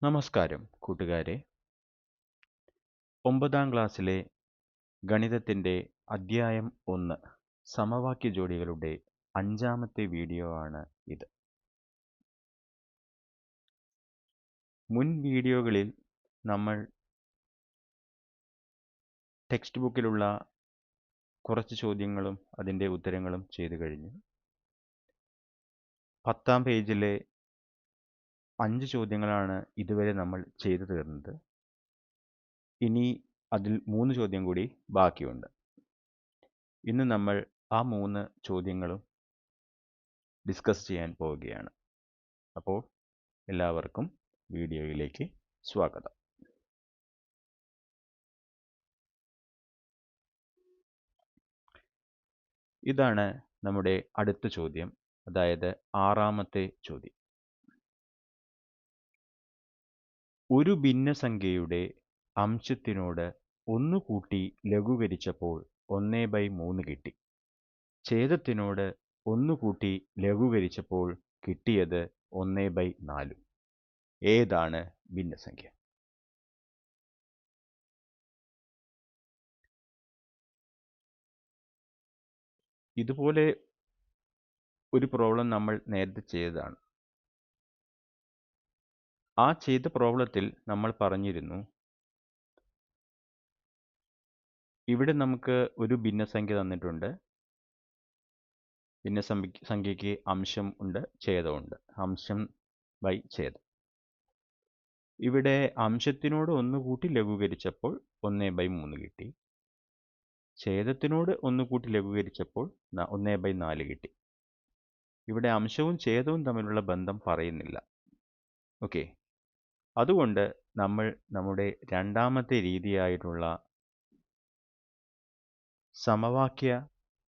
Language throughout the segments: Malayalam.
നമസ്കാരം കൂട്ടുകാരെ. 9ാം ക്ലാസ്സിലെ ഗണിതത്തിൻ്റെ അധ്യായം 1 സമവാക്യ ജോഡികളുടെ 5ാമത്തെ വീഡിയോ ആണ് ഇത്. മുൻ വീഡിയോകളിൽ നമ്മൾ ടെക്സ്റ്റ് ബുക്കിലുള്ള കുറച്ച് ചോദ്യങ്ങളും അതിൻ്റെ ഉത്തരങ്ങളും ചെയ്തു കഴിഞ്ഞു. 10ാം പേജിലെ 5 ചോദ്യങ്ങളാണ് ഇതുവരെ നമ്മൾ ചെയ്തു തീർന്നത്. ഇനി അതിൽ 3 ചോദ്യം കൂടി ബാക്കിയുണ്ട്. ഇന്ന് നമ്മൾ ആ 3 ചോദ്യങ്ങളും ഡിസ്കസ് ചെയ്യാൻ പോവുകയാണ്. അപ്പോൾ എല്ലാവർക്കും വീഡിയോയിലേക്ക് സ്വാഗതം. ഇതാണ് നമ്മുടെ അടുത്ത ചോദ്യം, അതായത് 6ാമത്തെ ചോദ്യം. ഒരു ഭിന്നസംഖ്യയുടെ അംശത്തിനോട് 1 കൂട്ടി ലഘൂകരിച്ചപ്പോൾ 1/3 കിട്ടി. ഛേദത്തിനോട് 1 കൂട്ടി ലഘൂകരിച്ചപ്പോൾ കിട്ടിയത് 1/4. ഏതാണ് ഭിന്നസംഖ്യ? ഇതുപോലെ ഒരു പ്രോബ്ലം നമ്മൾ നേരത്തെ ചെയ്തതാണ്. ആ ചെയ്ത പ്രോബ്ലത്തിൽ നമ്മൾ പറഞ്ഞിരുന്നു, ഇവിടെ നമുക്ക് ഒരു ഭിന്നസംഖ്യ തന്നിട്ടുണ്ട്. ഭിന്നസംഖ്യയ്ക്ക് അംശം ഉണ്ട്, ഛേദമുണ്ട്. അംശം ബൈ ഛേദം. ഇവിടെ അംശത്തിനോട് 1 കൂട്ടി ലഘൂകരിച്ചപ്പോൾ 1/3 കിട്ടി. ഛേദത്തിനോട് 1 കൂട്ടി ലഘൂകരിച്ചപ്പോൾ 1/4 കിട്ടി. ഇവിടെ അംശവും ഛേദവും തമ്മിലുള്ള ബന്ധം പറയുന്നില്ല. ഓക്കെ, അതുകൊണ്ട് നമ്മൾ നമ്മുടെ രണ്ടാമത്തെ രീതിയായിട്ടുള്ള സമവാക്യ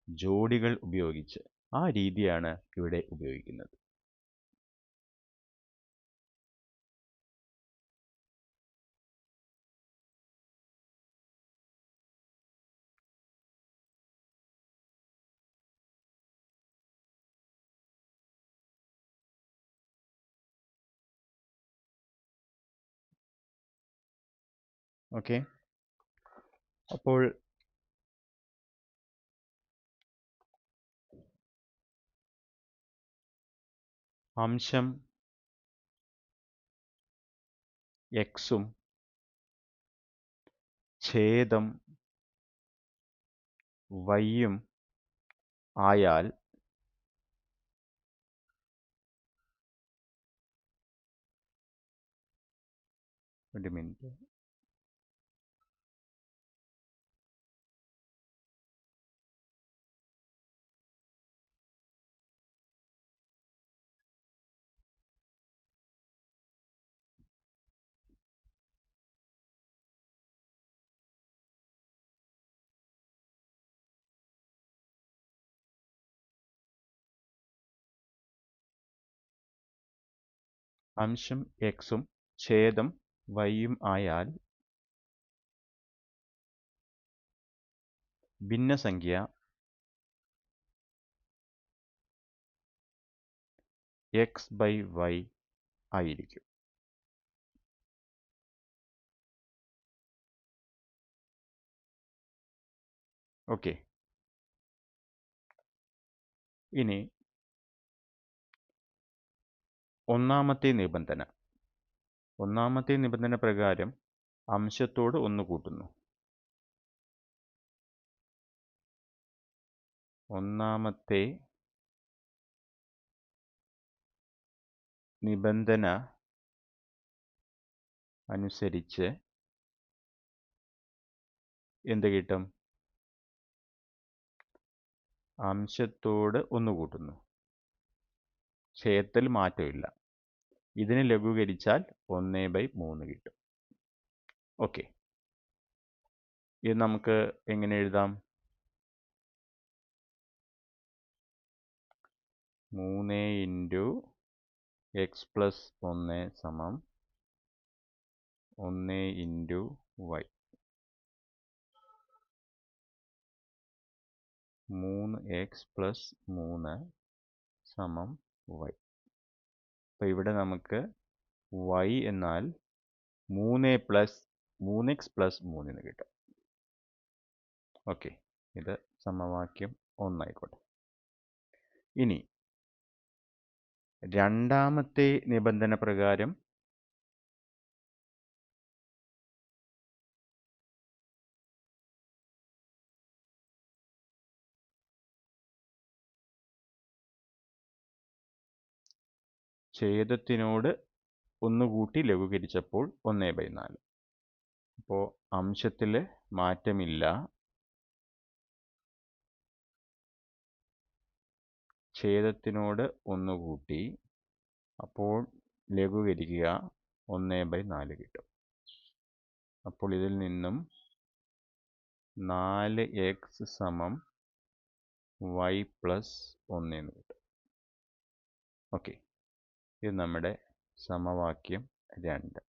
ജോഡികൾ ഉപയോഗിച്ച് ആ രീതിയാണ് ഇവിടെ ഉപയോഗിക്കുന്നത്. ഓക്കെ, അപ്പോൾ അംശം എക്സും ഛേദം വൈയും ആയാൽ ഒരു മിനിറ്റ്, അംശം എക്സും ഛേദം വൈയും ആയാൽ ഭിന്നസംഖ്യ x/y ആയിരിക്കും. ഓക്കെ, ഇനി ഒന്നാമത്തെ നിബന്ധന പ്രകാരം അംശത്തോട് 1 കൂട്ടുന്നു. ഒന്നാമത്തെ നിബന്ധന അനുസരിച്ച് എന്ത് കിട്ടും? അംശത്തോട് 1 കൂട്ടുന്നു. ഛേദത്തിൽ മാറ്റമില്ല. ഇതിനെ ലഘൂകരിച്ചാൽ 1/3 കിട്ടും. ഓക്കെ, ഇത് നമുക്ക് എങ്ങനെ എഴുതാം? 3 × x + 1 = 1 × y. 3x + 3 = y. അപ്പോൾ ഇവിടെ നമുക്ക് y എന്നാൽ 3x+3 എന്ന് കിട്ടും. ഓക്കെ, ഇത് സമവാക്യം 1 ആയിക്കോട്ടെ. ഇനി രണ്ടാമത്തെ നിബന്ധന പ്രകാരം ഛേദത്തിനോട് 1 കൂട്ടി ലഘൂകരിച്ചപ്പോൾ 1/4. അപ്പോൾ അംശത്തിൽ മാറ്റമില്ല, ഛേദത്തിനോട് 1 കൂട്ടി, അപ്പോൾ ലഘൂകരിക്കുക 1/4 കിട്ടും. അപ്പോൾ ഇതിൽ നിന്നും 4x = y+1 എന്ന് കിട്ടും. ഓക്കെ, ഇത് നമ്മുടെ സമവാക്യം 2.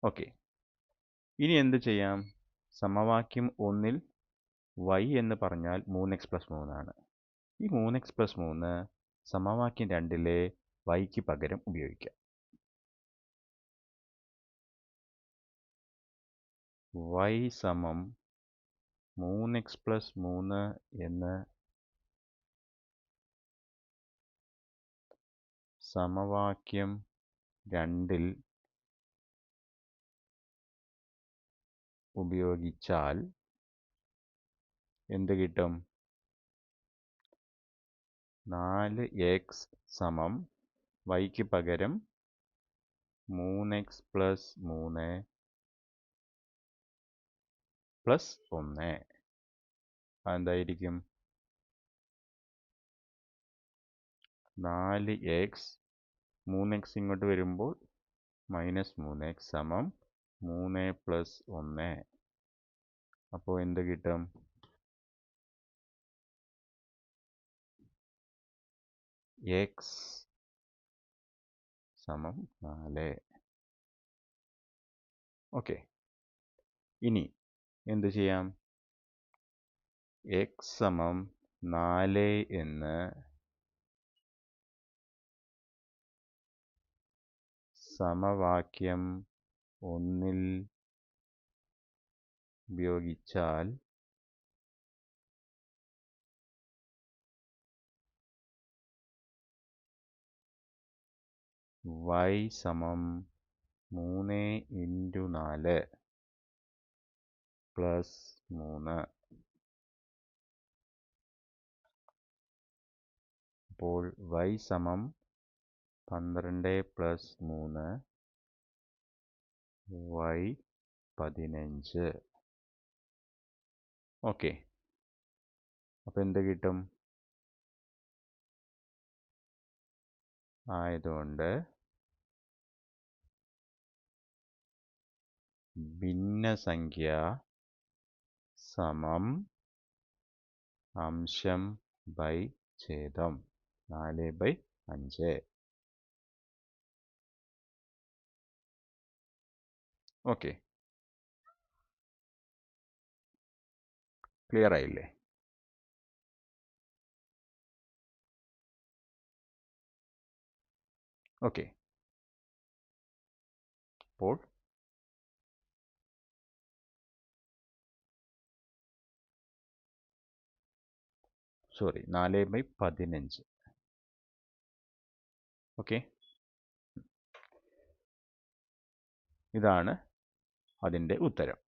ഓക്കെ, ഇനി എന്ത് ചെയ്യാം? സമവാക്യം 1-ൽ y എന്ന് പറഞ്ഞാൽ 3x+3 ആണ്. ഈ 3x+3 സമവാക്യം 2-ലെ yക്ക് പകരം ഉപയോഗിക്കാം. y = 3x+3 എന്ന് സമവാക്യം 2-ൽ ഉപയോഗിച്ചാൽ എന്ത് കിട്ടും? 4x = yക്ക് പകരം 3x+3 + 1. അതെന്തായിരിക്കും? 4x, 3x ഇങ്ങോട്ട് വരുമ്പോൾ -3x = 3 + 1. അപ്പോൾ എന്ത് കിട്ടും? x = 4. ഓക്കെ, ഇനി എന്ത് ചെയ്യാം? x = 4 എന്ന് സമവാക്യം 1-ൽ ഉപയോഗിച്ചാൽ y = 3 × 4 + 3. അപ്പോൾ y = 12 + 3 y 15. ഓക്കെ, അപ്പോൾ എന്ത് കിട്ടും? ആയതുകൊണ്ട് ഭിന്നസംഖ്യ സമം അംശം ബൈ ഛേദം 4/5. ഓക്കെ, ക്ലിയർ ആയില്ലേ? ഓക്കെ, അപ്പോൾ സോറി 4/15. ഓക്കെ, ഇതാണ് അതിൻ്റെ ഉത്തരം.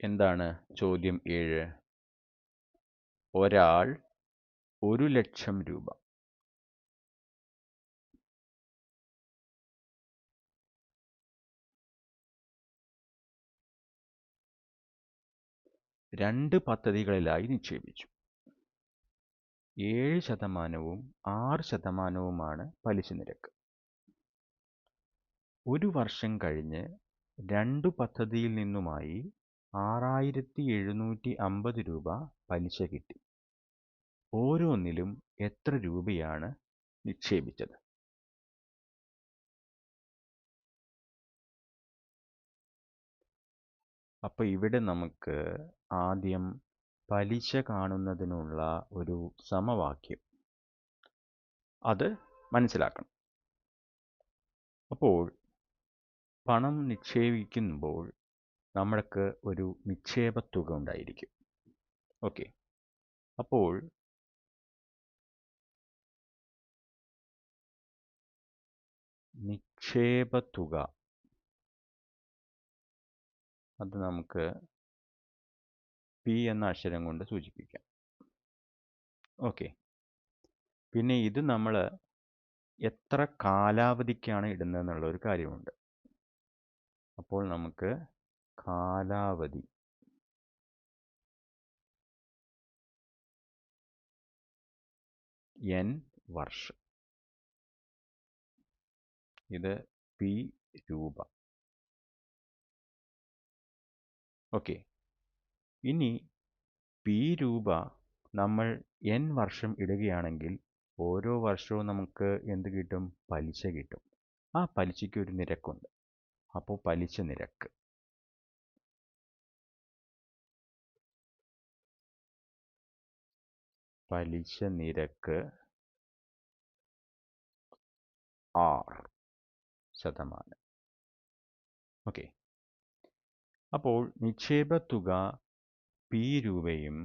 എന്താണ് ചോദ്യം 7? ഒരാൾ 1,00,000 രൂപ രണ്ട് പദ്ധതികളിലായി നിക്ഷേപിച്ചു. 7% 6%മാണ് പലിശ നിരക്ക്. ഒരു വർഷം കഴിഞ്ഞ് 2 പദ്ധതിയിൽ നിന്നുമായി 6,750 രൂപ പലിശ കിട്ടി. ഓരോന്നിലും എത്ര രൂപയാണ് നിക്ഷേപിച്ചത്? അപ്പോൾ ഇവിടെ നമുക്ക് ആദ്യം പലിശ കാണുന്നതിനുള്ള ഒരു സമവാക്യം അത് മനസ്സിലാക്കണം. അപ്പോൾ പണം നിക്ഷേപിക്കുമ്പോൾ നമ്മൾക്ക് ഒരു നിക്ഷേപ തുക ഉണ്ടായിരിക്കും. ഓക്കെ. അപ്പോൾ നിക്ഷേപ തുക അത് നമുക്ക് പി എന്ന അക്ഷരം കൊണ്ട് സൂചിപ്പിക്കാം. ഓക്കെ. പിന്നെ ഇത് നമ്മൾ എത്ര കാലാവധിക്കാണ് ഇടുന്നതെന്നുള്ള ഒരു കാര്യമുണ്ട്. അപ്പോൾ നമുക്ക് കാലാവധി n വർഷം, ഇത് പി രൂപ. ഓക്കെ. ഇനി പി രൂപ നമ്മൾ n വർഷം ഇടുകയാണെങ്കിൽ ഓരോ വർഷവും നമുക്ക് എന്ത് കിട്ടും? പലിശ കിട്ടും. ആ പലിശയ്ക്ക് ഒരു നിരക്കുണ്ട്. അപ്പോൾ പലിശ നിരക്ക് R%. ഓക്കെ. അപ്പോൾ നിക്ഷേപ തുക പി രൂപയും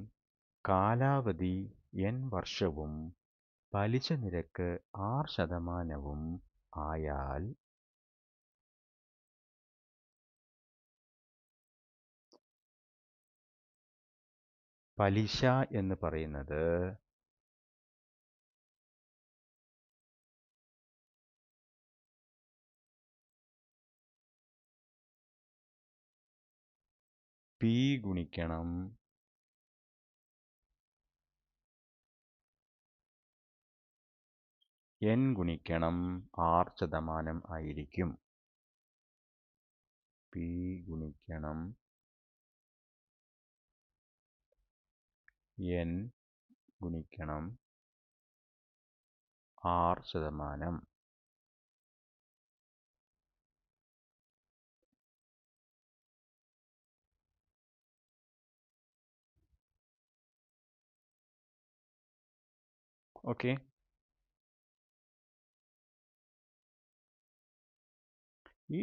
കാലാവധി n വർഷവും പലിശ നിരക്ക് R% ആയാൽ പലിശ എന്ന് പറയുന്നത് പി ഗുണിക്കണം n ഗുണിക്കണം R% ആയിരിക്കും. പി ഗുണിക്കണം n ഗുണിക്കണം R%. ഓക്കെ. ഈ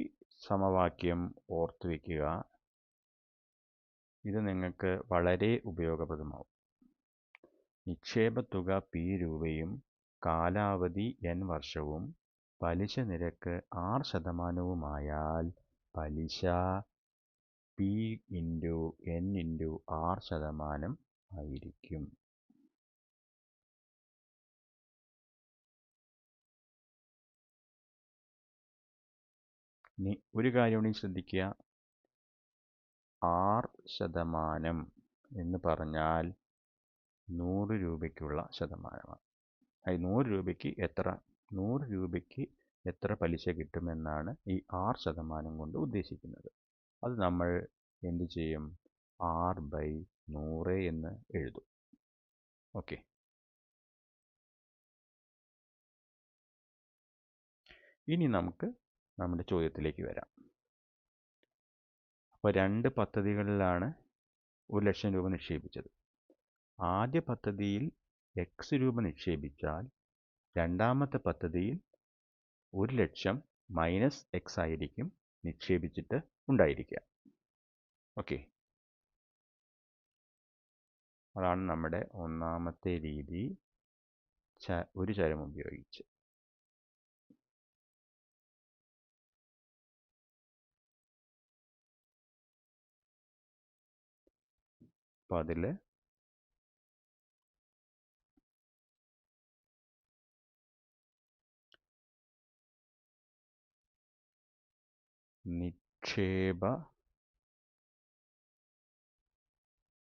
സമവാക്യം ഓർത്തു വയ്ക്കുക. ഇത് നിങ്ങൾക്ക് വളരെ ഉപയോഗപ്രദമാവും. നിക്ഷേപ തുക പി രൂപയും കാലാവധി n വർഷവും പലിശ നിരക്ക് R%ആയാൽ പലിശ P into n into R% ആയിരിക്കും. ഇനി ഒരു കാര്യം കൂടി ശ്രദ്ധിക്കുക. R% എന്ന് പറഞ്ഞാൽ 100 രൂപയ്ക്കുള്ള ശതമാനമാണ്. 100 രൂപയ്ക്ക് എത്ര പലിശ കിട്ടുമെന്നാണ് ഈ R% കൊണ്ട് ഉദ്ദേശിക്കുന്നത്. അത് നമ്മൾ എന്ത് ചെയ്യും? R/100 എന്ന് എഴുതും. ഓക്കെ. ഇനി നമുക്ക് നമ്മുടെ ചോദ്യത്തിലേക്ക് വരാം. അപ്പോൾ 2 പദ്ധതികളിലാണ് 1,00,000 രൂപ നിക്ഷേപിച്ചത്. ആദ്യ പദ്ധതിയിൽ x രൂപ നിക്ഷേപിച്ചാൽ രണ്ടാമത്തെ പദ്ധതിയിൽ 1,00,000 മൈനസ് x ആയിരിക്കും നിക്ഷേപിച്ചിട്ട് ഉണ്ടായിരിക്കുക. ഓക്കെ. അതാണ് നമ്മുടെ ഒന്നാമത്തെ രീതി, ഒരു ചരം ഉപയോഗിച്ച്. അപ്പോൾ അതിൽ നിക്ഷേപ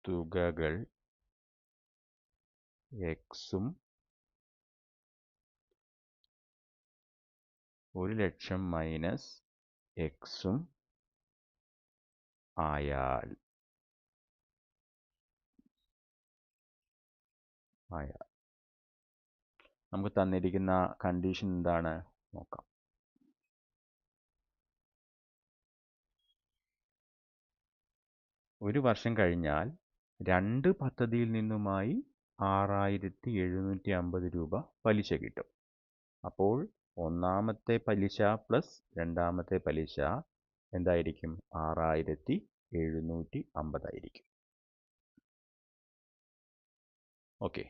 തുകകൾ എക്സും 1,00,000 മൈനസ് എക്സും ആയാൽ നമുക്ക് തന്നിരിക്കുന്ന കണ്ടീഷൻ എന്താണ് നോക്കാം. ഒരു വർഷം കഴിഞ്ഞാൽ 2 പദ്ധതിയിൽ നിന്നുമായി 6,750 രൂപ പലിശ കിട്ടും. അപ്പോൾ ഒന്നാമത്തെ പലിശ പ്ലസ് രണ്ടാമത്തെ പലിശ എന്തായിരിക്കും? 6750 ആയിരിക്കും. ഓക്കെ.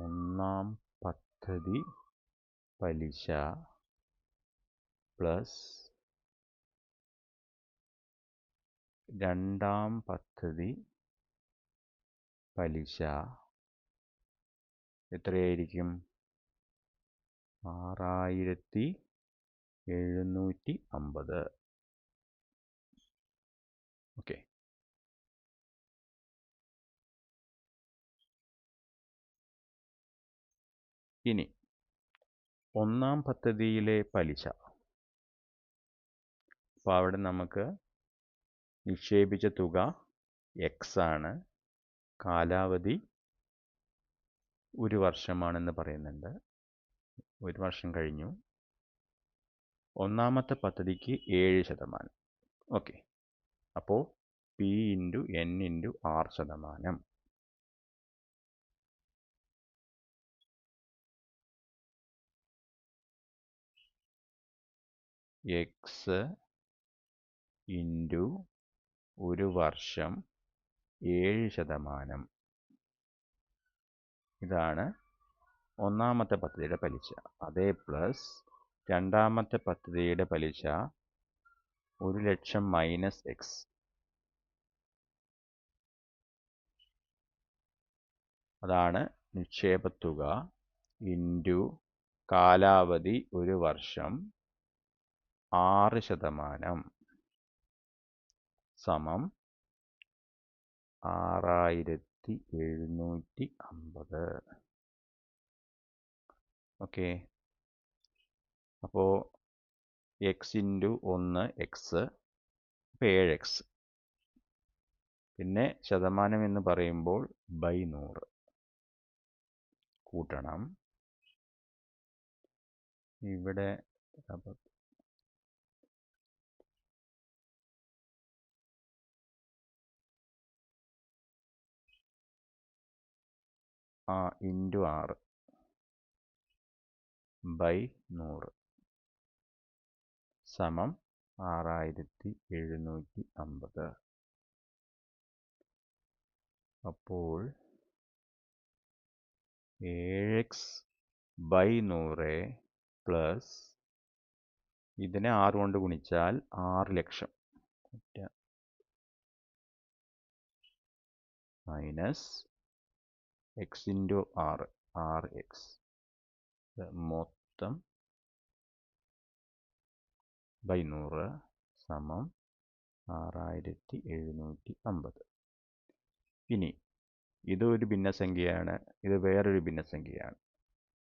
ഒന്നാം പദ്ധതി പലിശ പ്ലസ് രണ്ടാം പദ്ധതി പലിശ എത്രയായിരിക്കും? 6750. ഓക്കെ. ഇനി ഒന്നാം പദ്ധതിയിലെ പലിശ. അപ്പോൾ അവിടെ നമുക്ക് നിക്ഷേപിച്ച തുക എക്സ് ആണ്, കാലാവധി 1 വർഷമാണെന്ന് പറയുന്നുണ്ട്. 1 വർഷം കഴിഞ്ഞു. ഒന്നാമത്തെ പദ്ധതിക്ക് 7%. ഓക്കെ. അപ്പോൾ P into N into 6%. X into 1 വർഷം 7%. ഇതാണ് ഒന്നാമത്തെ പദ്ധതിയുടെ പലിശ. അതേ പ്ലസ് രണ്ടാമത്തെ പദ്ധതിയുടെ പലിശ 1,00,000 മൈനസ് എക്സ്. അതാണ് നിക്ഷേപത്തുക ഇൻറ്റു കാലാവധി 1 വർഷം 6% സമം 6750. ഓക്കെ. അപ്പോൾ എക്സ് ഇൻറ്റു 1 എക്സ്, അപ്പോൾ 7x. പിന്നെ ശതമാനം എന്ന് പറയുമ്പോൾ ബൈ 100 കൂട്ടണം. ഇവിടെ ഇൻറ്റു 6 ബൈ 100 സമം 6750. അപ്പോൾ 7x ബൈ 100 പ്ലസ് ഇതിനെ 6 കൊണ്ട് ഗുണിച്ചാൽ 6 ലക്ഷം മൈനസ് എക്സ് ഇൻറ്റു 6 6x മൊത്തം ബൈ 100 സമം 6750. ഇനി ഇതൊരു ഭിന്നസംഖ്യയാണ്, ഇത് വേറൊരു ഭിന്നസംഖ്യയാണ്.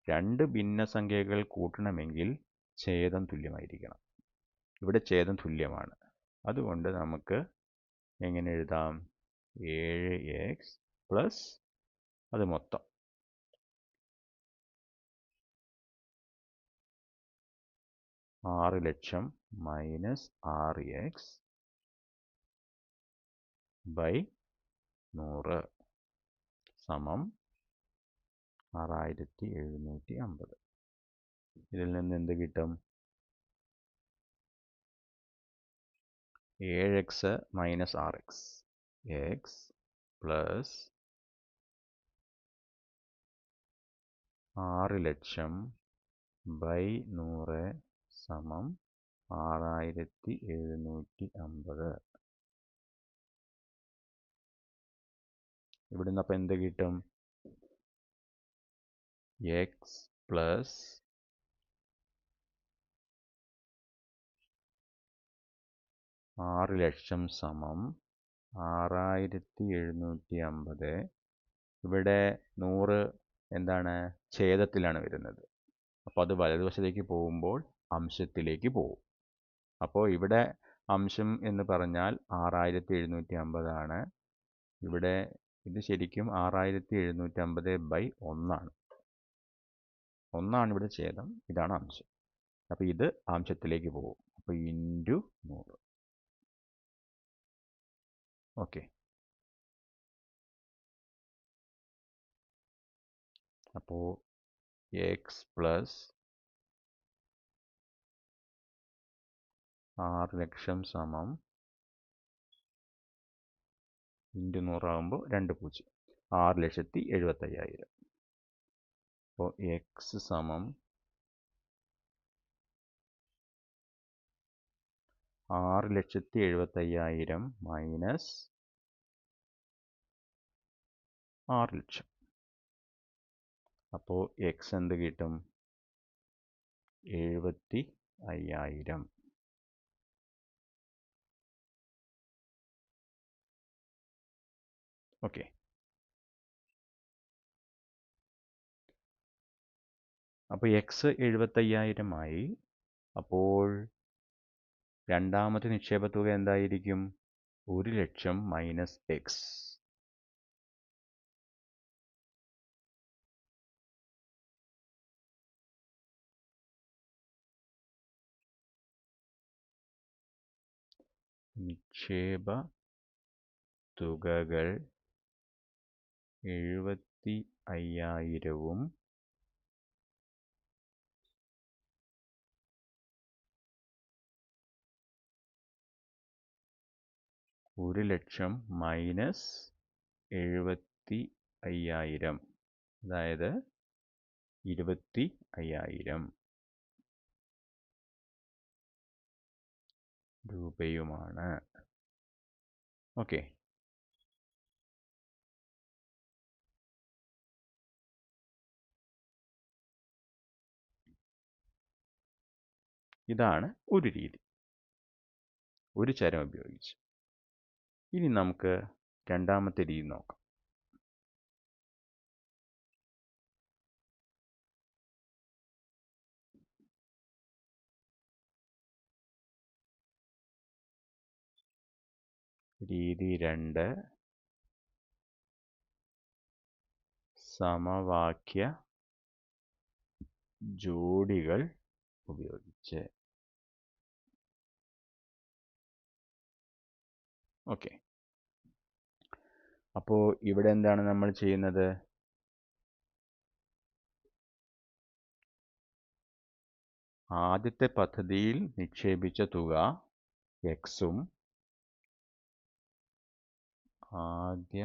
2 ഭിന്നസംഖ്യകൾ കൂട്ടണമെങ്കിൽ ഛേദം തുല്യമായിരിക്കണം. ഇവിടെ ഛേദം തുല്യമാണ്. അതുകൊണ്ട് നമുക്ക് എങ്ങനെ എഴുതാം? 7x പ്ലസ് അത് മൊത്തം 6 ലക്ഷം മൈനസ് 6x ബൈ 100 സമം 6750. ഇതിൽ നിന്ന് എന്ത് കിട്ടും? 7x minus 6x, x plus 6 ലക്ഷം ബൈ 100 സമം 6750. ഇവിടുന്ന് അപ്പം എന്ത് കിട്ടും? എക്സ് പ്ലസ് 6 ലക്ഷം സമം 6750. ഇവിടെ 100 എന്താണ്? ഛേദത്തിലാണ് വരുന്നത്. അപ്പോൾ അത് വലതുവശത്തേക്ക് പോകുമ്പോൾ അംശത്തിലേക്ക് പോകും. അപ്പോൾ ഇവിടെ അംശം എന്ന് പറഞ്ഞാൽ 6750 ആണ്. ഇവിടെ ഇത് ശരിക്കും 6750 ബൈ 1 ഒന്നാണ് ഇവിടെ ഛേദം, ഇതാണ് അംശം. അപ്പോൾ ഇത് അംശത്തിലേക്ക് പോകും. അപ്പോൾ ഇൻറ്റു 100. ഓക്കെ. അപ്പോൾ എക്സ് പ്ലസ് 6,00,000 സമം ഇൻറ്റു 100 ആകുമ്പോൾ 2 6,75,000. അപ്പോൾ എക്സ് സമം 6,75,000 മൈനസ് 6,00,000. അപ്പോൾ എക്സ് എന്ത് കിട്ടും? 75,000. ഓക്കെ. അപ്പോൾ എക്സ് 75,000 ആയി. അപ്പോൾ രണ്ടാമത്തെ നിക്ഷേപ തുക എന്തായിരിക്കും? 1,00,000 മൈനസ് എക്സ്. നിക്ഷേപ തുകകൾ 75,000-ഉം 1,00,000 മൈനസ് 75,000, അതായത് 25,000 രൂപയുമാണ്. ഓക്കെ. ഇതാണ് ഒരു രീതി, ഒരു ചരം ഉപയോഗിച്ച്. ഇനി നമുക്ക് രണ്ടാമത്തെ രീതി നോക്കാം. രീതി 2, സമവാക്യ ജോഡികൾ ഉപയോഗിച്ച്. ഓക്കെ. അപ്പോൾ ഇവിടെ എന്താണ് നമ്മൾ ചെയ്യുന്നത്? ആദ്യത്തെ പദ്ധതിയിൽ നിക്ഷേപിച്ച തുക എക്സും ആദ്യ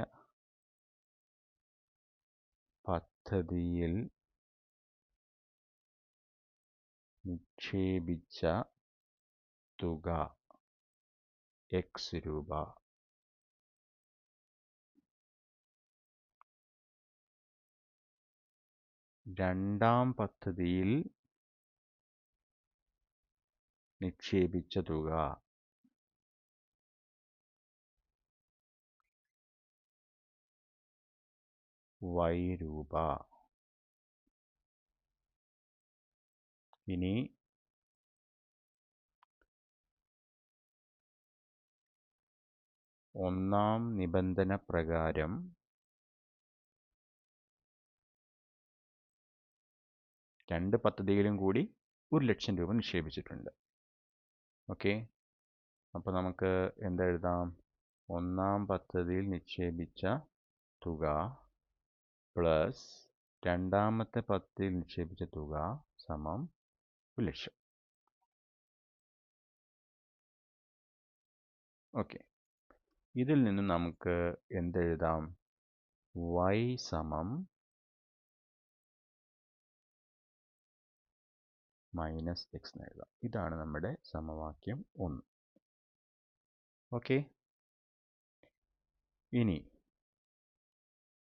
പദ്ധതിയിൽ നിക്ഷേപിച്ച തുക എക്സ് രൂപ. രണ്ടാം പദ്ധതിയിൽ നിക്ഷേപിച്ച തുക വൈ രൂപ. ഇനി ഒന്നാം നിബന്ധന പ്രകാരം രണ്ട് പദ്ധതിയിലും കൂടി 1,00,000 രൂപ നിക്ഷേപിച്ചിട്ടുണ്ട്. ഓക്കെ. അപ്പോൾ നമുക്ക് എന്തെഴുതാം? ഒന്നാം പദ്ധതിയിൽ നിക്ഷേപിച്ച തുക പ്ലസ് രണ്ടാമത്തെ പദ്ധതിയിൽ നിക്ഷേപിച്ച തുക സമം 1,00,000. ഓക്കെ. ഇതിൽ നിന്ന് നമുക്ക് എന്തെഴുതാം? y സമം മൈനസ് എക്സ് എന്ന് എഴുതാം. ഇതാണ് നമ്മുടെ സമവാക്യം 1. ഓക്കെ. ഇനി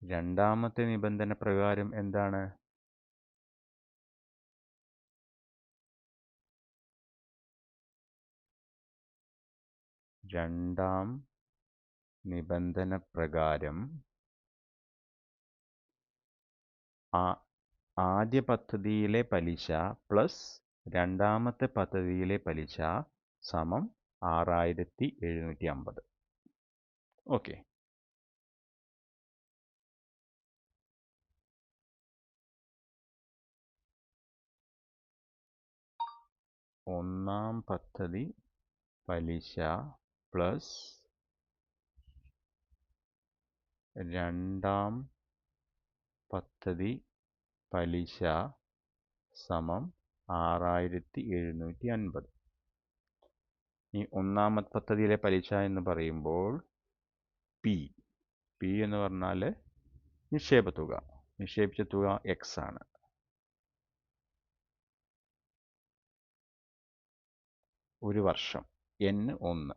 രണ്ടാമത്തെ നിബന്ധന പ്രകാരം എന്താണ്? രണ്ടാം നിബന്ധന പ്രകാരം ആദ്യ പദ്ധതിയിലെ പലിശ പ്ലസ് രണ്ടാമത്തെ പദ്ധതിയിലെ പലിശ സമം 6,750. ഓക്കെ. ഒന്നാം പദ്ധതി പലിശ പ്ലസ് രണ്ടാം പദ്ധതി പലിശ സമം 6750. ഈ ഒന്നാമത്തെ പദ്ധതിയിലെ പലിശ എന്ന് പറയുമ്പോൾ പി എന്ന് പറഞ്ഞാൽ നിക്ഷേപ തുക. നിക്ഷേപിച്ച തുക എക്സ് ആണ്. ഒരു വർഷം N 1.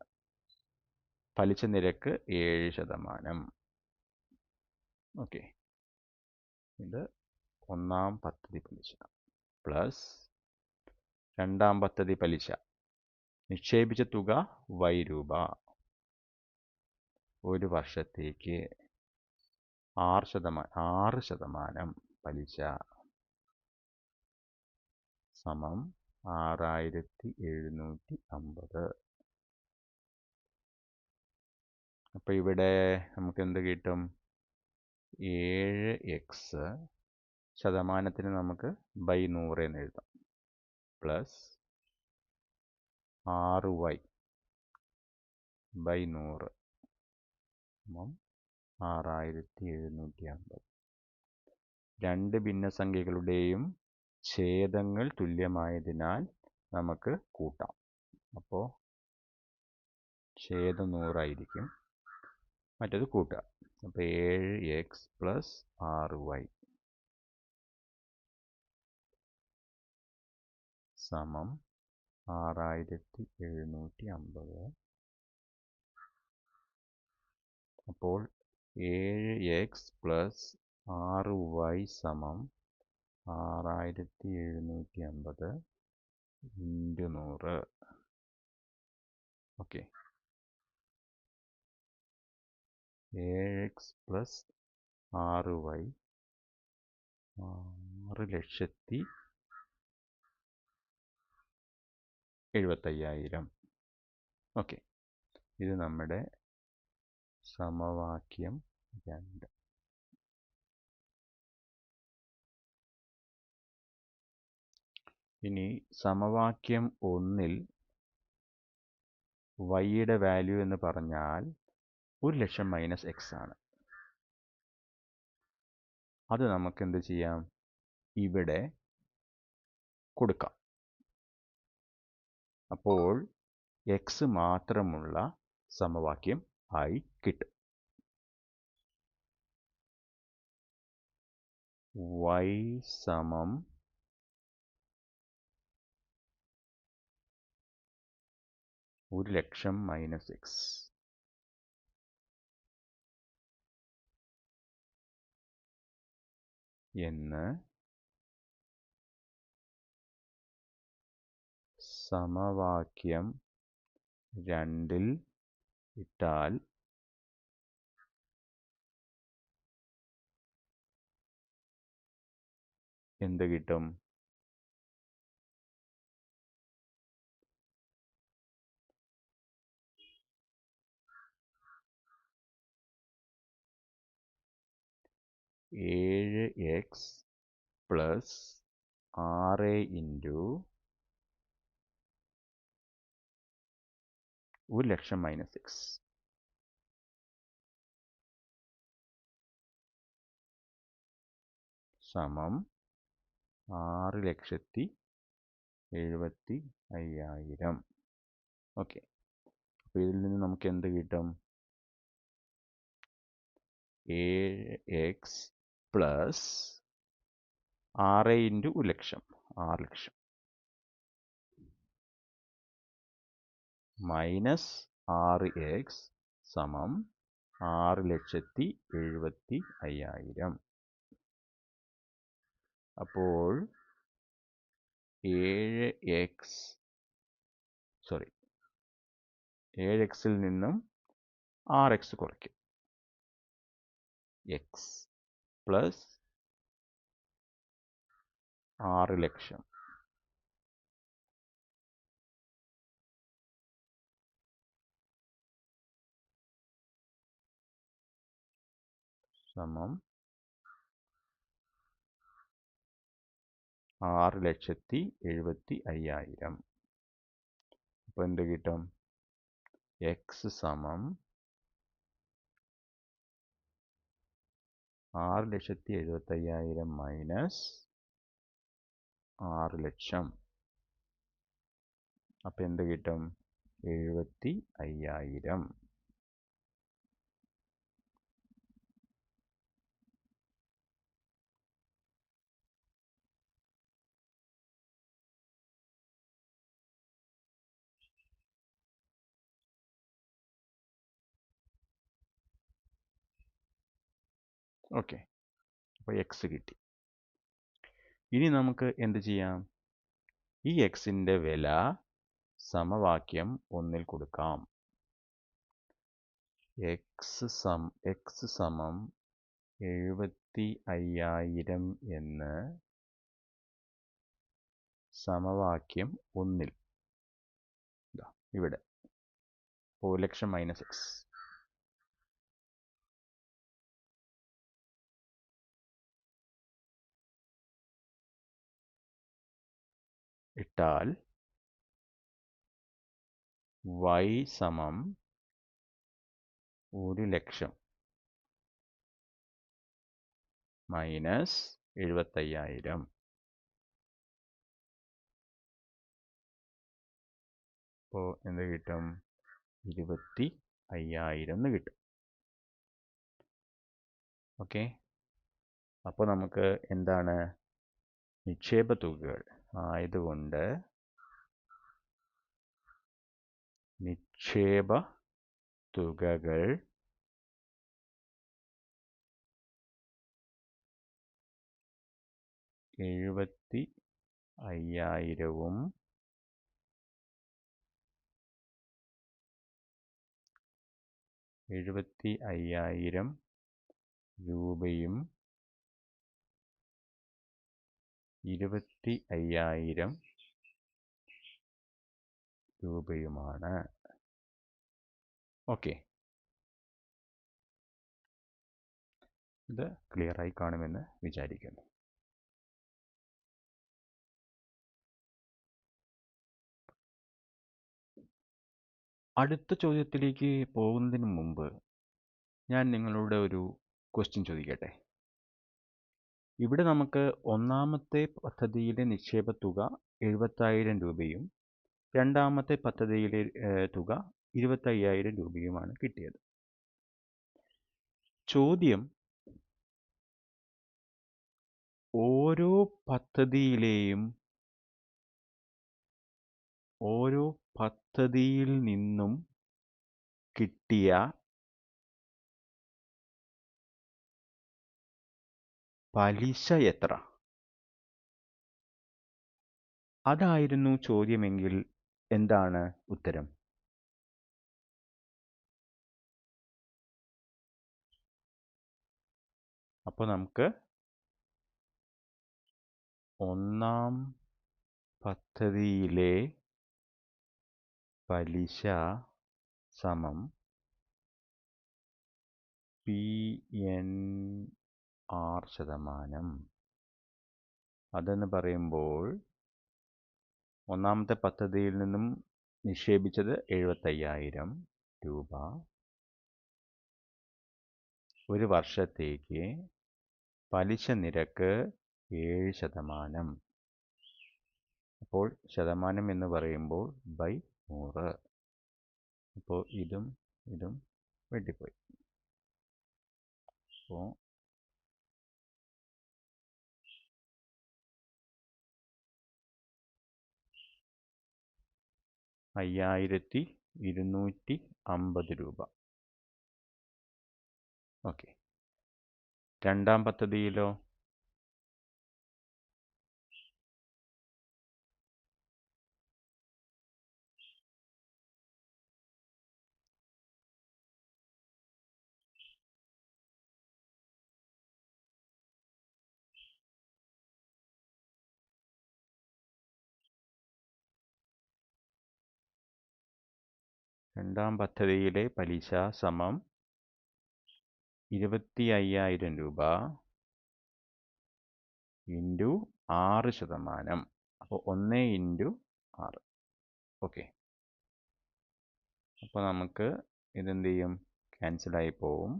പലിശ നിരക്ക് 7%. ഓക്കെ, ഇത് ഒന്നാം പദ്ധതി പലിശ പ്ലസ് രണ്ടാം പദ്ധതി പലിശ. നിക്ഷേപിച്ച തുക Y രൂപ. ഒരു വർഷത്തേക്ക് 6% പലിശ സമം 6750. അപ്പോൾ ഇവിടെ നമുക്ക് എന്ത് കിട്ടും? 7x ശതമാനത്തിന് നമുക്ക് ബൈ 100 എന്ന് എഴുതാം, പ്ലസ് 6y ബൈ 100 സമം 6750. രണ്ട് ഭിന്നസംഖ്യകളുടെയും ഛേദങ്ങൾ തുല്യമായതിനാൽ നമുക്ക് കൂട്ടാം. അപ്പോൾ ഛേദം 100 ആയിരിക്കും, മറ്റേത് കൂട്ടുക. അപ്പോൾ 7x പ്ലസ് 6y സമം 6750. അപ്പോൾ 7x പ്ലസ് 6y സമം 6750 into 100. Okay, 7x plus 6y 6,75,000. Okay, ഇത് നമ്മുടെ സമവാക്യം 2. ഇനി സമവാക്യം 1-ൽ വൈയുടെ വാല്യൂ എന്ന് പറഞ്ഞാൽ 1,00,000 മൈനസ് എക്സ് ആണ്. അത് നമുക്ക് എന്ത് ചെയ്യാം? ഇവിടെ കൊടുക്കാം. അപ്പോൾ എക്സ് മാത്രമുള്ള സമവാക്യം ആയി കിട്ടും. y സമം 1,00,000 മൈനസ് എക്സ് എന്ന് സമവാക്യം 2-ൽ ഇട്ടാൽ എന്ത് കിട്ടും? ഏഴ് X plus 6 into 1,00,000 minus X സമം 6,70,5,000. ഓക്കെ, അപ്പോൾ ഇതിൽ നിന്ന് നമുക്ക് എന്ത് കിട്ടും? 7x plus 6 into 1,00,000 6,00,000 minus 6x സമം 6,70,5,000. അപ്പോൾ 7xൽ നിന്നും 6x കുറയ്ക്കും. x പ്ലസ് 6,00,000 സമം 6,70,5,000. അപ്പോൾ എന്ത് കിട്ടും? എക്സ് സമം 6,70,5,000 മൈനസ് 6 ലക്ഷം. അപ്പം എന്ത് കിട്ടും? 75,000. ഓക്കെ, അപ്പോൾ എക്സ് കിട്ടി. ഇനി നമുക്ക് എന്ത് ചെയ്യാം? ഈ എക്സിൻ്റെ വില സമവാക്യം 1 കൊടുക്കാം. എക്സ് സമം 75,000 എന്ന് സമവാക്യം 1 ഇവിടെ 1 ലക്ഷം മൈനസ് എക്സ് ഇട്ടാൽ y സമം 1 ലക്ഷം മൈനസ് 75,000. അപ്പോൾ എന്ത് കിട്ടും? 25,000 എന്ന് കിട്ടും. ഓക്കെ, അപ്പോൾ നമുക്ക് എന്താണ്? നിക്ഷേപ തുകകൾ ആയതുകൊണ്ട് നിക്ഷേപ തുകകൾ 75,000-ഉം 75,000 രൂപയും 25,000 രൂപയുമാണ്. ഓക്കെ, ഇത് ക്ലിയറായി കാണുമെന്ന് വിചാരിക്കുന്നു. അടുത്ത ചോദ്യത്തിലേക്ക് പോകുന്നതിന് മുമ്പ് ഞാൻ നിങ്ങളോട് ഒരു ക്വസ്റ്റ്യൻ ചോദിക്കട്ടെ. ഇവിടെ നമുക്ക് ഒന്നാമത്തെ പദ്ധതിയിലെ നിക്ഷേപ തുക 70,000 രൂപയും രണ്ടാമത്തെ പദ്ധതിയിലെ തുക 25,000 രൂപയുമാണ് കിട്ടിയത്. ചോദ്യം ഓരോ പദ്ധതിയിൽ നിന്നും കിട്ടിയ പലിശ എത്ര? അതായിരുന്നു ചോദ്യമെങ്കിൽ എന്താണ് ഉത്തരം? അപ്പോൾ നമുക്ക് ഒന്നാം പദ്ധതിയിലെ പലിശ സമം PNR%. അതെന്ന് പറയുമ്പോൾ ഒന്നാമത്തെ പദ്ധതിയിൽ നിന്നും നിക്ഷേപിച്ചത് 75,000 രൂപ. ഒരു വർഷത്തേക്ക് പലിശ നിരക്ക് 7%. അപ്പോൾ ശതമാനം എന്ന് പറയുമ്പോൾ ബൈ 100. അപ്പോൾ ഇതും വെട്ടിപ്പോയി. അപ്പോൾ 5,250 രൂപ. ഓക്കെ, രണ്ടാം പദ്ധതിയിലോ? രണ്ടാം പദ്ധതിയിലെ പലിശ സമം 25,000 രൂപ ഇൻറ്റു 6%. അപ്പോൾ 1 ഇൻറ്റു 6. ഓക്കെ, അപ്പോൾ നമുക്ക് ഇതെന്ത് ചെയ്യും? ക്യാൻസലായി പോവും.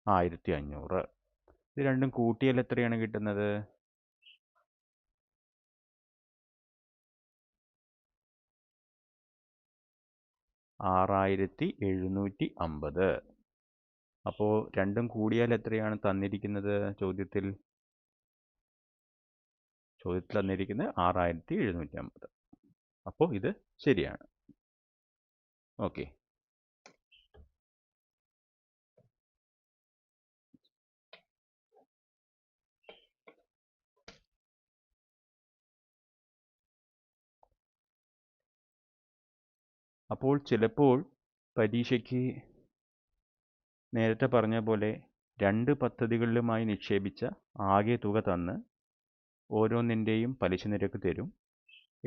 1500. ഇത് രണ്ടും കൂട്ടിയാൽ എത്രയാണ് കിട്ടുന്നത്? 6750. അപ്പോൾ രണ്ടും കൂടിയാൽ എത്രയാണ് തന്നിരിക്കുന്നത് ചോദ്യത്തിൽ? ചോദ്യത്തിൽ തന്നിരിക്കുന്നത് 6750. അപ്പോൾ ഇത് ശരിയാണ്. ഓക്കെ. അപ്പോൾ ചിലപ്പോൾ പരീക്ഷയ്ക്ക് നേരത്തെ പറഞ്ഞ പോലെ 2 പദ്ധതികളിലുമായി നിക്ഷേപിച്ച ആകെ തുക തന്ന് ഓരോന്നിൻ്റെയും പലിശ നിരക്ക് തരും.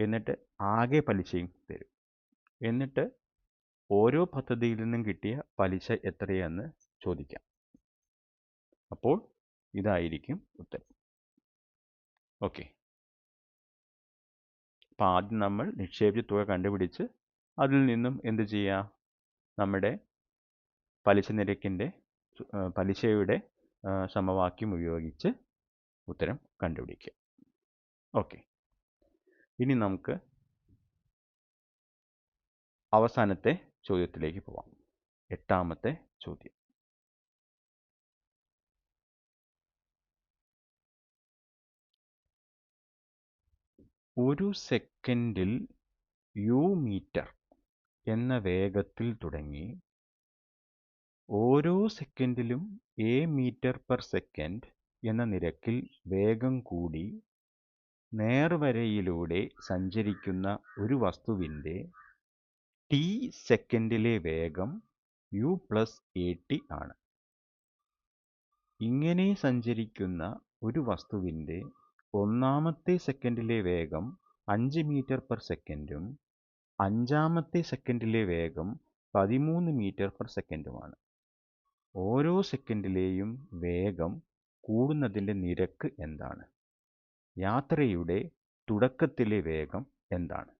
എന്നിട്ട് ആകെ പലിശയും തരും. എന്നിട്ട് ഓരോ പദ്ധതിയിൽ നിന്നും കിട്ടിയ പലിശ എത്രയെന്ന് ചോദിക്കാം. അപ്പോൾ ഇതായിരിക്കും ഉത്തരം. ഓക്കെ. അപ്പോൾ ആദ്യം നമ്മൾ നിക്ഷേപിച്ച തുക കണ്ടുപിടിച്ച് അതിൽ നിന്നും എന്ത് ചെയ്യുക? നമ്മുടെ പലിശ നിരക്കിൻ്റെ പലിശയുടെ സമവാക്യം ഉപയോഗിച്ച് ഉത്തരം കണ്ടുപിടിക്കുക. ഓക്കെ. ഇനി നമുക്ക് അവസാനത്തെ ചോദ്യത്തിലേക്ക് പോവാം. 8ാമത്തെ ചോദ്യം. ഒരു സെക്കൻഡിൽ u മീറ്റർ എന്ന വേഗത്തിൽ തുടങ്ങി ഓരോ സെക്കൻഡിലും a മീറ്റർ പെർ സെക്കൻഡ് എന്ന നിരക്കിൽ വേഗം കൂടി നേർവരയിലൂടെ സഞ്ചരിക്കുന്ന ഒരു വസ്തുവിൻ്റെ t സെക്കൻഡിലെ വേഗം u പ്ലസ് at ആണ്. ഇങ്ങനെ സഞ്ചരിക്കുന്ന ഒരു വസ്തുവിൻ്റെ ഒന്നാമത്തെ സെക്കൻഡിലെ വേഗം 5 മീറ്റർ പെർ സെക്കൻഡും 5ാമത്തെ സെക്കൻഡിലെ വേഗം 13 മീറ്റർ പെർ സെക്കൻഡുമാണ്. ഓരോ സെക്കൻഡിലെയും വേഗം കൂടുന്നതിൻ്റെ നിരക്ക് എന്താണ്? യാത്രയുടെ തുടക്കത്തിലെ വേഗം എന്താണ്?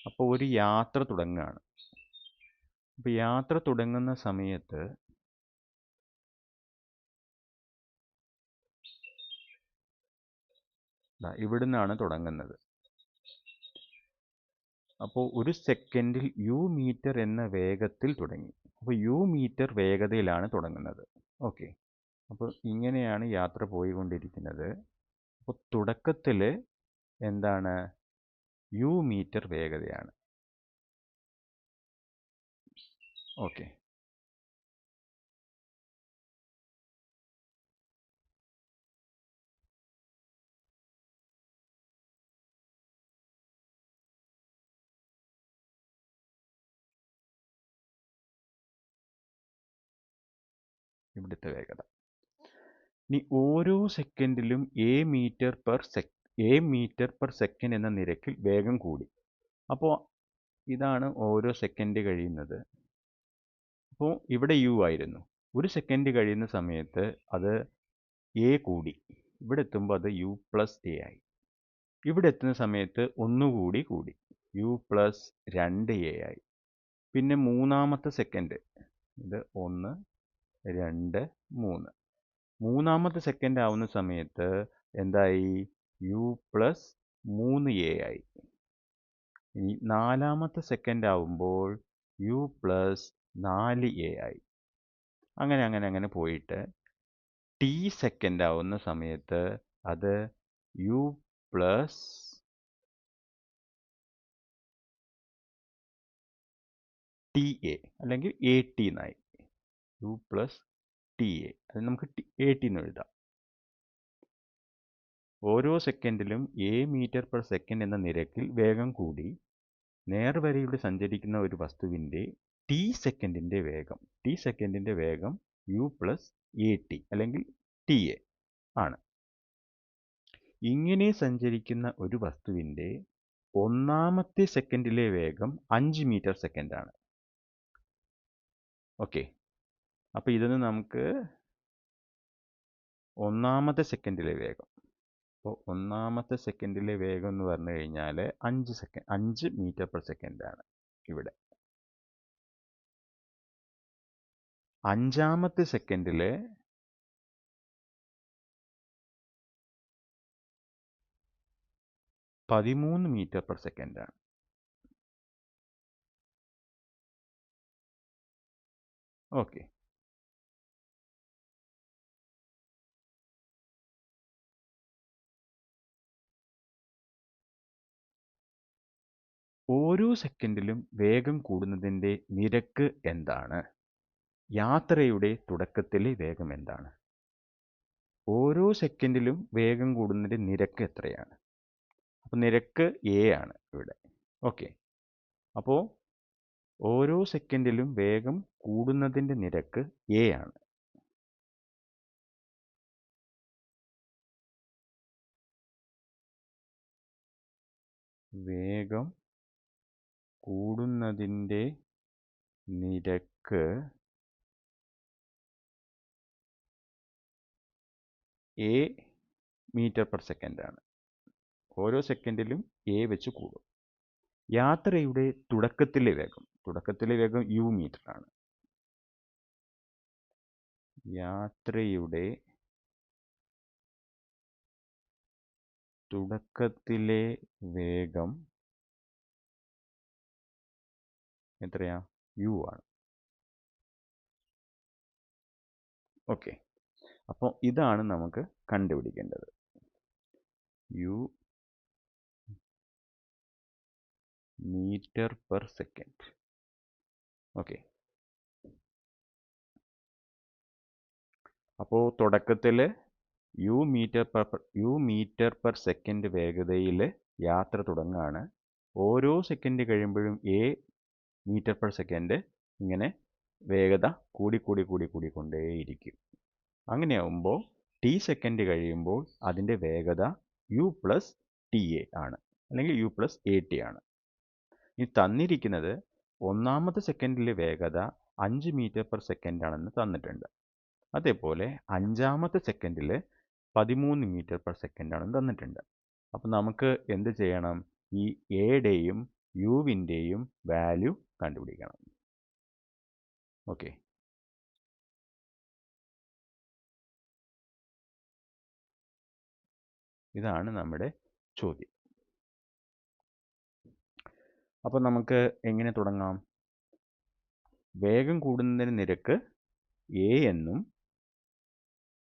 അപ്പോൾ ഒരു യാത്ര തുടങ്ങുകയാണ്. അപ്പോൾ യാത്ര തുടങ്ങുന്ന സമയത്ത് ഇവിടുന്നാണ് തുടങ്ങുന്നത്. അപ്പോൾ ഒരു സെക്കൻഡിൽ u മീറ്റർ എന്ന വേഗത്തിൽ തുടങ്ങി. അപ്പോൾ u മീറ്റർ വേഗതയിലാണ് തുടങ്ങുന്നത്. ഓക്കെ. അപ്പോൾ ഇങ്ങനെയാണ് യാത്ര പോയിക്കൊണ്ടിരിക്കുന്നത്. അപ്പോൾ തുടക്കത്തിൽ എന്താണ്? u മീറ്റർ വേഗതയാണ്. ഓക്കെ. ഇവിടുത്തെ വേഗത. ഇനി ഓരോ സെക്കൻഡിലും a മീറ്റർ പെർ സെക്കൻഡ് എന്ന നിരക്കിൽ വേഗം കൂടി. അപ്പോൾ ഇതാണ് ഓരോ സെക്കൻഡ് കഴിയുന്നത്. അപ്പോൾ ഇവിടെ u ആയിരുന്നു. ഒരു സെക്കൻഡ് കഴിയുന്ന സമയത്ത് അത് a കൂടി. ഇവിടെ എത്തുമ്പോൾ അത് u പ്ലസ് a ആയി. ഇവിടെ എത്തുന്ന സമയത്ത് ഒന്നുകൂടി കൂടി, u പ്ലസ് 2a ആയി. പിന്നെ മൂന്നാമത്തെ സെക്കൻഡ്, ഇത് 1, 2, 3. മൂന്നാമത്തെ സെക്കൻഡ് ആവുന്ന സമയത്ത് എന്തായി? u പ്ലസ് 3a ആയി. ഇനി നാലാമത്തെ സെക്കൻഡ് ആവുമ്പോൾ u പ്ലസ് 4a ആയി. അങ്ങനെ പോയിട്ട് t സെക്കൻഡ് ആവുന്ന സമയത്ത് അത് u പ്ലസ് ടി എ അല്ലെങ്കിൽ എ ടി എന്നായി. u പ്ലസ് ടി എ, അത് നമുക്ക് എ ടി എന്ന് എഴുതാം. ഓരോ സെക്കൻഡിലും a മീറ്റർ പെർ സെക്കൻഡ് എന്ന നിരക്കിൽ വേഗം കൂടി നേർവരയിലൂടെ സഞ്ചരിക്കുന്ന ഒരു വസ്തുവിൻ്റെ t സെക്കൻഡിൻ്റെ വേഗം u പ്ലസ് എ ടി അല്ലെങ്കിൽ ടി എ ആണ്. ഇങ്ങനെ സഞ്ചരിക്കുന്ന ഒരു വസ്തുവിൻ്റെ ഒന്നാമത്തെ സെക്കൻഡിലെ വേഗം 5 മീറ്റർ സെക്കൻഡാണ്. ഓക്കെ. അപ്പോൾ ഇതൊന്ന് നമുക്ക് ഒന്നാമത്തെ സെക്കൻഡിലെ വേഗം, അപ്പോൾ ഒന്നാമത്തെ സെക്കൻഡിലെ വേഗം എന്ന് പറഞ്ഞു കഴിഞ്ഞാൽ 5 മീറ്റർ പെർ സെക്കൻഡാണ് ഇവിടെ. അഞ്ചാമത്തെ സെക്കൻഡിൽ 13 മീറ്റർ പെർ സെക്കൻഡാണ്. ഓക്കെ. ഓരോ സെക്കൻഡിലും വേഗം കൂടുന്നതിൻ്റെ നിരക്ക് എന്താണ്? യാത്രയുടെ തുടക്കത്തിലെ വേഗം എന്താണ്? ഓരോ സെക്കൻഡിലും വേഗം കൂടുന്നതിൻ്റെ നിരക്ക് എത്രയാണ്? അപ്പോൾ നിരക്ക് എ ആണ് ഇവിടെ. ഓക്കെ. അപ്പോൾ ഓരോ സെക്കൻഡിലും വേഗം കൂടുന്നതിൻ്റെ നിരക്ക് എ ആണ്. വേഗം കൂടുന്നതിൻ്റെ നിരക്ക് എ മീറ്റർ പെർ സെക്കൻഡാണ്. ഓരോ സെക്കൻഡിലും എ വെച്ച് കൂടും. യാത്രയുടെ തുടക്കത്തിലെ വേഗം യു മീറ്ററാണ്. യാത്രയുടെ തുടക്കത്തിലെ വേഗം എത്രയാ? യു ആണ്. ഓക്കെ. അപ്പോൾ ഇതാണ് നമുക്ക് കണ്ടുപിടിക്കേണ്ടത്. U metre per second. Okay. അപ്പോൾ തുടക്കത്തിൽ യു മീറ്റർ പെർ സെക്കൻഡ് വേഗതയിൽ യാത്ര തുടങ്ങുകയാണ്. ഓരോ സെക്കൻഡ് കഴിയുമ്പോഴും എ മീറ്റർ പെർ സെക്കൻഡ് ഇങ്ങനെ വേഗത കൂടിക്കൊണ്ടേയിരിക്കും. അങ്ങനെയാവുമ്പോൾ ടി സെക്കൻഡ് കഴിയുമ്പോൾ അതിൻ്റെ വേഗത യു പ്ലസ് ടി എ ആണ്, അല്ലെങ്കിൽ യു പ്ലസ് എ ടി ആണ്. ഈ തന്നിരിക്കുന്നത് ഒന്നാമത്തെ സെക്കൻഡിലെ വേഗത 5 മീറ്റർ പെർ സെക്കൻഡ് ആണെന്ന് തന്നിട്ടുണ്ട്. അതേപോലെ അഞ്ചാമത്തെ സെക്കൻഡിൽ 13 മീറ്റർ പെർ സെക്കൻഡ് ആണെന്ന് തന്നിട്ടുണ്ട്. അപ്പോൾ നമുക്ക് എന്ത് ചെയ്യണം? ഈ എയുടെയും യുവിൻ്റെയും വാല്യൂ കണ്ടുപിടിക്കണം. ഓക്കെ. ഇതാണ് നമ്മുടെ ചോദ്യം. അപ്പോൾ നമുക്ക് എങ്ങനെ തുടങ്ങാം? വേഗം കൂടുന്നതിന് നിരക്ക് എ എന്നും,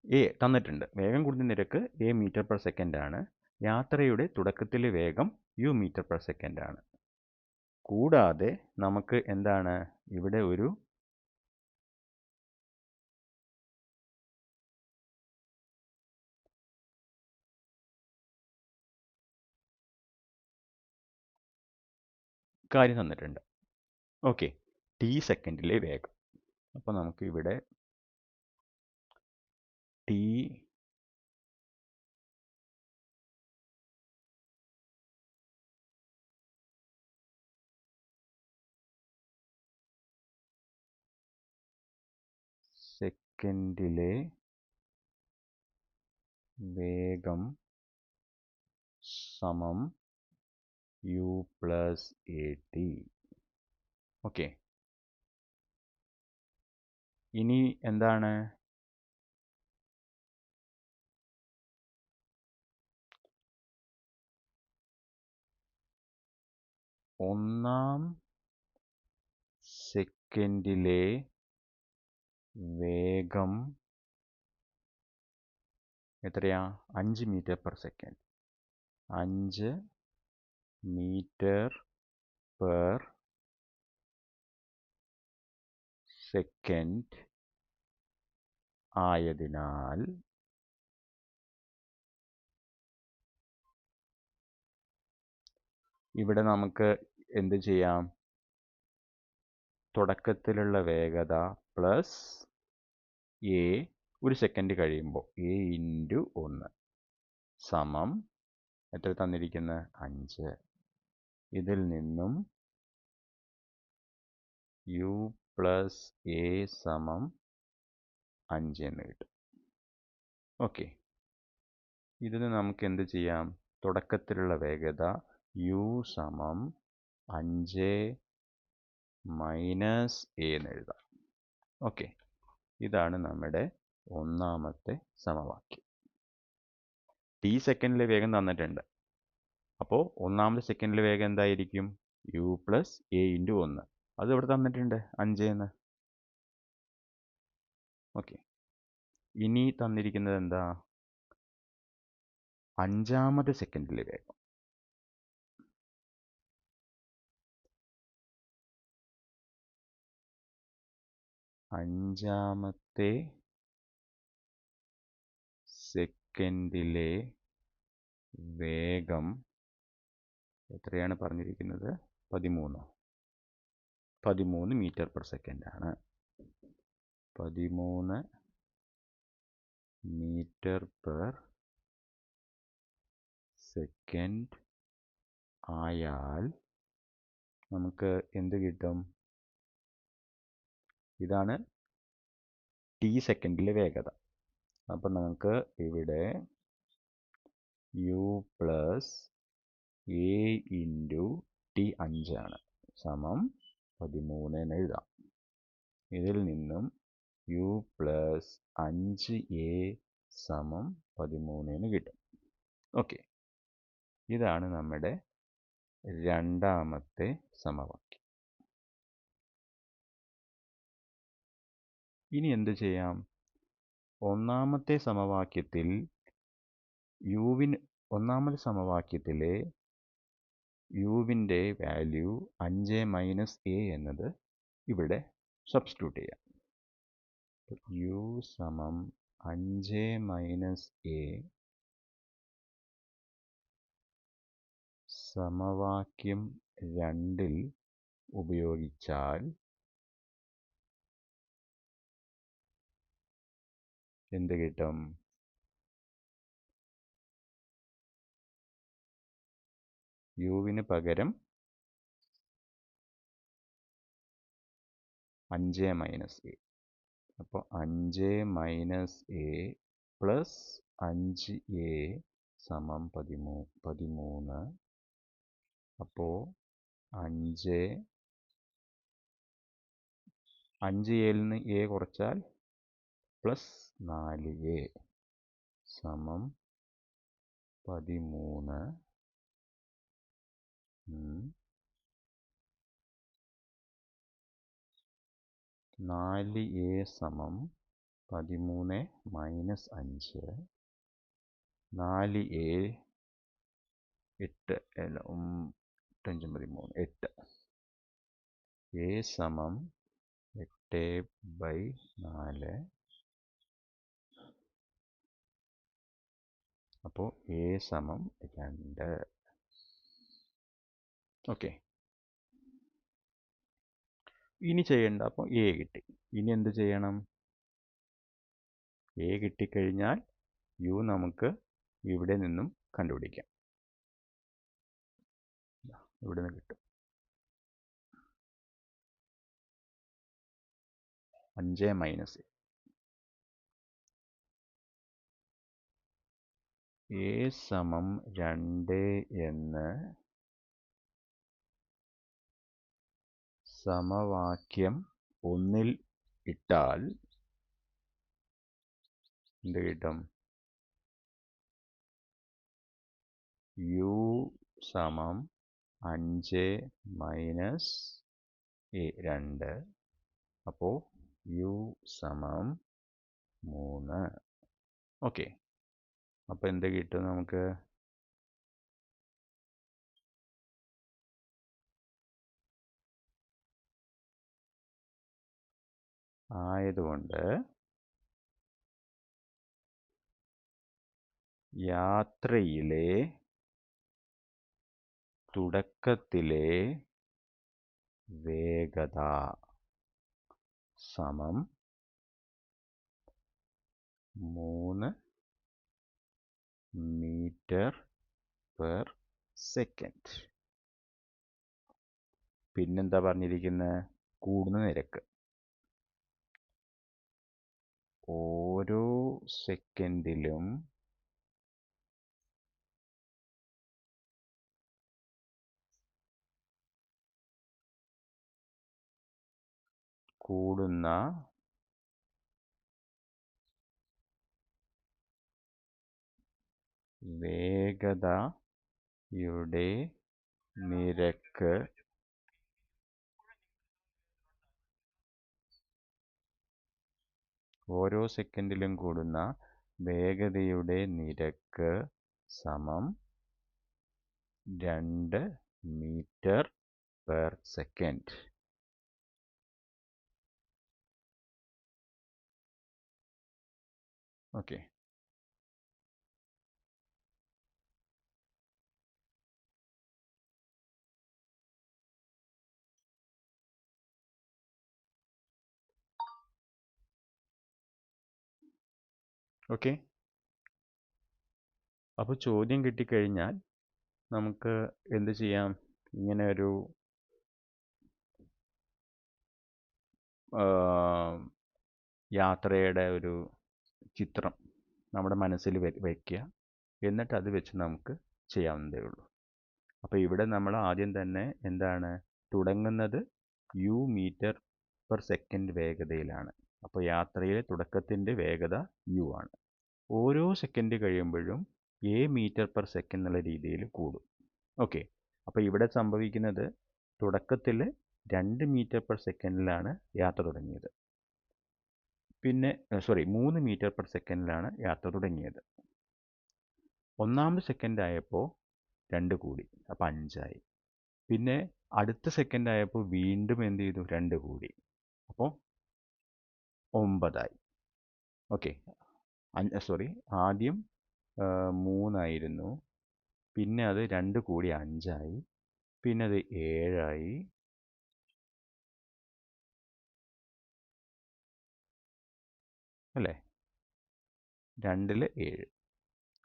എ തന്നിട്ടുണ്ട്. വേഗം കൂടുന്ന നിരക്ക് എ മീറ്റർ പെർ സെക്കൻഡ് ആണ്. യാത്രയുടെ തുടക്കത്തിലെ വേഗം യു മീറ്റർ പെർ സെക്കൻഡ് ആണ്. കൂടാതെ നമുക്ക് എന്താണ് ഇവിടെ ഒരു കാര്യം തന്നിട്ടുണ്ട്. ഓക്കെ. ടി സെക്കൻഡിലെ വേഗം. അപ്പോൾ നമുക്ക് ഇവിടെ ടി സെക്കൻഡിലെ വേഗം സമം u plus a t. Okay. ഇനി എന്താണ്? ഒന്നാം സെക്കൻഡിലെ വേഗം എത്രയാ? 5 metre per second. 5 metre per second ആയതിനാൽ ഇവിടെ നമുക്ക് എന്ത് ചെയ്യാം? തുടക്കത്തിലുള്ള വേഗത പ്ലസ് എ ഒരു സെക്കൻഡ് കഴിയുമ്പോൾ എ ഇൻറ്റു 1 സമം എത്ര തന്നിരിക്കുന്നത്? 5. ഇതിൽ നിന്നും യു പ്ലസ് എ സമം 5 എന്ന് കിട്ടും. ഓക്കെ. ഇതിന് നമുക്ക് എന്ത് ചെയ്യാം? തുടക്കത്തിലുള്ള വേഗത യു സമം 5 മൈനസ് എ എന്ന് എഴുതാം. ഓക്കെ. ഇതാണ് നമ്മുടെ ഒന്നാമത്തെ സമവാക്യം. ടി സെക്കൻഡിലെ വേഗം തന്നിട്ടുണ്ട്. അപ്പോൾ ഒന്നാമത്തെ സെക്കൻഡിലെ വേഗം എന്തായിരിക്കും? U plus a into 1. അത് ഇവിടെ തന്നിട്ടുണ്ട് 5 എന്ന്. ഓക്കെ, ഇനി തന്നിരിക്കുന്നത് എന്താ? അഞ്ചാമത്തെ സെക്കൻഡിലെ വേഗം. അഞ്ചാമത്തെ സെക്കൻഡിലെ വേഗം എത്രയാണ് പറഞ്ഞിരിക്കുന്നത്? 13 മീറ്റർ പെർ സെക്കൻഡ് ആണ്. 13 മീറ്റർ പെർ സെക്കൻഡ് ആയാൽ നമുക്ക് എന്ത് കിട്ടും? ഇതാണ് ടി സെക്കൻഡിലെ വേഗത. അപ്പം നമുക്ക് ഇവിടെ u plus a into t 5 ആണ് സമം 13 എന്ന് എഴുതാം. ഇതിൽ നിന്നും യു പ്ലസ് 5a സമം 13 എന്ന് കിട്ടും. ഓക്കെ, ഇതാണ് നമ്മുടെ രണ്ടാമത്തെ സമവാക്യം. ഇനി എന്ത് ചെയ്യാം? ഒന്നാമത്തെ സമവാക്യത്തിലെ യുവിൻ്റെ വാല്യൂ 5 മൈനസ് എ എന്നത് ഇവിടെ സബ്സ്റ്റിറ്റ്യൂട്ട് ചെയ്യാം. യു സമം 5 മൈനസ് എ സമവാക്യം 2ൽ ഉപയോഗിച്ചാൽ എന്ത് കിട്ടും? യുവിന് പകരം 5 മൈനസ് എ. അപ്പോൾ 5 മൈനസ് എ പ്ലസ് 5a സമം 13. അപ്പോൾ 5a-ൽ നിന്ന് എ കുറച്ചാൽ പ്ലസ് 4a സമം 13. 4a സമം 13 മൈനസ് 5. 4a 8 അല്ല 5 13 8. a സമം 8/4. അപ്പോൾ a സമം 2. ഓക്കെ, ഇനി ചെയ്യേണ്ട, അപ്പോൾ a കിട്ടി. ഇനി എന്ത് ചെയ്യണം? a കിട്ടിക്കഴിഞ്ഞാൽ u നമുക്ക് ഇവിടെ നിന്നും കണ്ടുപിടിക്കാം. ഇവിടെ നിന്ന് കിട്ടും 5 മൈനസ് എ സമം 2 എന്ന് സമവാക്യം 1ൽ ഇട്ടാൽ എന്ത് കിട്ടും? യു സമം 5 മൈനസ് എ 2. അപ്പോൾ യു സമം 3. ഓക്കെ, അപ്പോൾ എന്ത് കിട്ടും നമുക്ക്? ആയതുകൊണ്ട് യാത്രയിലെ തുടക്കത്തിലെ വേഗത സമം 3 മീറ്റർ പെർ സെക്കൻഡ്. പിന്നെന്താ പറഞ്ഞിരിക്കുന്നത്? കൂടുന്ന നിരക്ക്. ഓരോ സെക്കൻഡിലും കൂടുന്ന വേഗതയുടെ നിരക്ക് ഓരോ സെക്കൻഡിലും കൂടുന്ന വേഗതയുടെ നിരക്ക് സമം 2 metre per second. Okay. Okay. അപ്പോൾ ചോദ്യം കിട്ടിക്കഴിഞ്ഞാൽ നമുക്ക് എന്ത് ചെയ്യാം? ഇങ്ങനെ ഒരു യാത്രയുടെ ഒരു ചിത്രം നമ്മുടെ മനസ്സിൽ വയ്ക്കുക. എന്നിട്ട് അത് വെച്ച് നമുക്ക് ചെയ്യാവുന്നതേ ഉള്ളൂ. അപ്പോൾ ഇവിടെ നമ്മൾ ആദ്യം തന്നെ എന്താണ് തുടങ്ങുന്നത്? യു മീറ്റർ പെർ സെക്കൻഡ് വേഗതയിലാണ്. അപ്പോൾ യാത്രയിലെ തുടക്കത്തിൻ്റെ വേഗത യു ആണ്. ഓരോ സെക്കൻഡ് കഴിയുമ്പോഴും എ മീറ്റർ പെർ സെക്കൻഡ് എന്നുള്ള രീതിയിൽ കൂടും. ഓക്കെ. അപ്പോൾ ഇവിടെ സംഭവിക്കുന്നത് തുടക്കത്തിൽ 2 മീറ്റർ പെർ സെക്കൻഡിലാണ് യാത്ര തുടങ്ങിയത്. പിന്നെ 3 മീറ്റർ പെർ സെക്കൻഡിലാണ് യാത്ര തുടങ്ങിയത്. ഒന്നാമത് സെക്കൻഡ് ആയപ്പോൾ 2 കൂടി, അപ്പോൾ 5 ആയി. പിന്നെ അടുത്ത സെക്കൻഡ് ആയപ്പോൾ വീണ്ടും എന്ത് ചെയ്തു? 2 കൂടി, അപ്പോൾ 9 ആയി. ഓക്കെ. ആദ്യം 3 ആയിരുന്നു, പിന്നെ അത് 2 കൂടി 5 ആയി, പിന്നെ അത് 7 ആയി, അല്ലേ? 2-ൽ 7,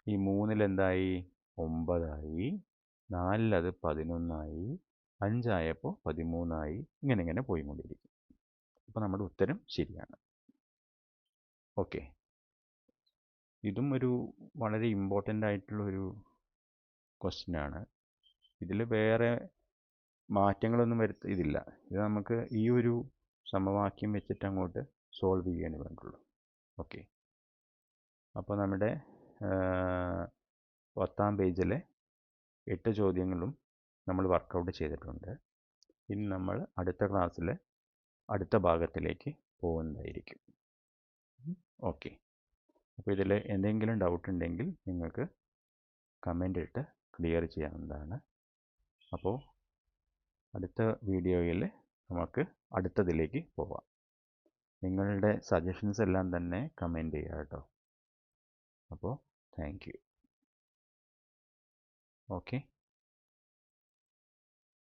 ഈ 3-ൽ എന്തായി? 9 ആയി, 4-ൽ അത് 11 ആയി, 5 ആയപ്പോൾ 13 ആയി. ഇങ്ങനെ പോയിക്കൊണ്ടിരിക്കും. അപ്പോൾ നമ്മുടെ ഉത്തരം ശരിയാണ്. ഓക്കെ. ഇതും ഒരു വളരെ ഇമ്പോർട്ടൻ്റ് ആയിട്ടുള്ളൊരു ക്വസ്റ്റ്യൻ ആണ്. ഇതിൽ വേറെ മാറ്റങ്ങളൊന്നും ഇതില്ല. ഇത് നമുക്ക് ഈ ഒരു സമവാക്യം വെച്ചിട്ട് അങ്ങോട്ട് സോൾവ് ചെയ്യാനേ വേണ്ടുള്ളൂ. ഓക്കെ. അപ്പോൾ നമ്മുടെ 10-ാം പേജിലെ 8 ചോദ്യങ്ങളും നമ്മൾ വർക്കൗട്ട് ചെയ്തിട്ടുണ്ട്. ഇനി നമ്മൾ അടുത്ത ക്ലാസ്സിൽ അടുത്ത ഭാഗത്തിലേക്ക് പോകുന്നതായിരിക്കും. ഓക്കെ. അപ്പോൾ ഇതിൽ എന്തെങ്കിലും ഡൗട്ട് ഉണ്ടെങ്കിൽ നിങ്ങൾക്ക് കമൻ്റ് ഇട്ട് ക്ലിയർ ചെയ്യാവുന്നതാണ്. അപ്പോൾ അടുത്ത വീഡിയോയിൽ നമുക്ക് അടുത്തതിലേക്ക് പോവാം. നിങ്ങളുടെ സജഷൻസ് എല്ലാം തന്നെ കമൻ്റ് ചെയ്യുക കേട്ടോ. അപ്പോൾ താങ്ക് യു. ഓക്കെ.